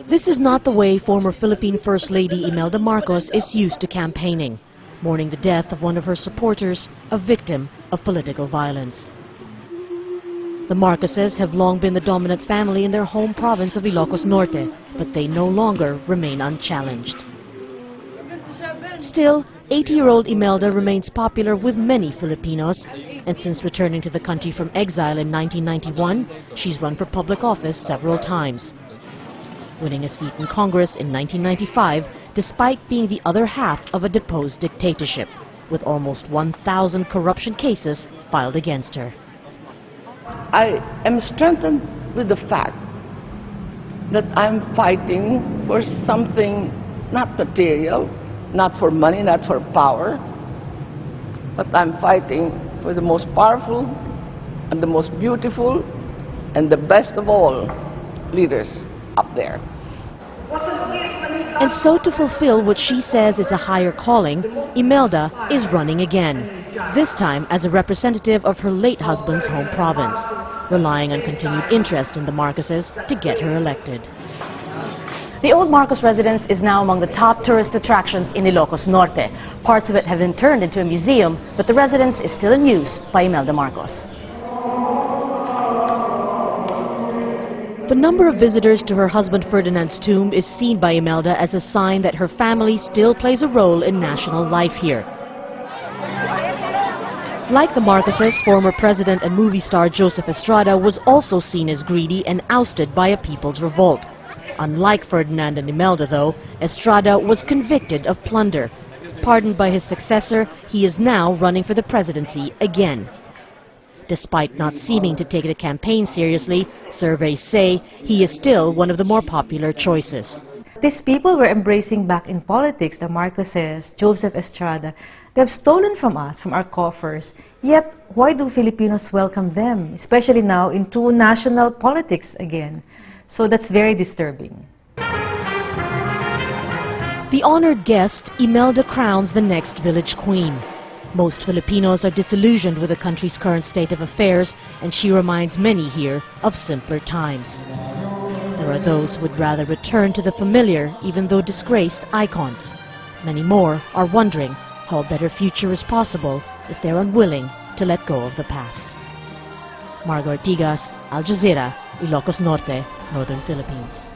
This is not the way former Philippine First Lady Imelda Marcos is used to campaigning, mourning the death of one of her supporters, a victim of political violence. The Marcoses have long been the dominant family in their home province of Ilocos Norte, but they no longer remain unchallenged. Still, 80-year-old Imelda remains popular with many Filipinos, and since returning to the country from exile in 1991, she's run for public office several times, winning a seat in Congress in 1995 despite being the other half of a deposed dictatorship, with almost 1,000 corruption cases filed against her. I am strengthened with the fact that I'm fighting for something not material, not for money, not for power, but I'm fighting for the most powerful and the most beautiful and the best of all leaders up there. And so to fulfill what she says is a higher calling, Imelda is running again, this time as a representative of her late husband's home province, relying on continued interest in the Marcoses to get her elected. The old Marcos residence is now among the top tourist attractions in Ilocos Norte. Parts of it have been turned into a museum, but the residence is still in use by Imelda Marcos. The number of visitors to her husband Ferdinand's tomb is seen by Imelda as a sign that her family still plays a role in national life here. Like the Marcoses, former president and movie star Joseph Estrada was also seen as greedy and ousted by a people's revolt. Unlike Ferdinand and Imelda, though, Estrada was convicted of plunder. Pardoned by his successor, he is now running for the presidency again. Despite not seeming to take the campaign seriously, surveys say he is still one of the more popular choices. These people were embracing back in politics, the Marcoses, Joseph Estrada. They have stolen from us, from our coffers. Yet, why do Filipinos welcome them, especially now into national politics again? So that's very disturbing. The honored guest, Imelda crowns the next village queen. Most Filipinos are disillusioned with the country's current state of affairs, and she reminds many here of simpler times. There are those who would rather return to the familiar, even though disgraced, icons. Many more are wondering how a better future is possible if they're unwilling to let go of the past. Margo Ortigas, Al Jazeera, Ilocos Norte, Northern Philippines.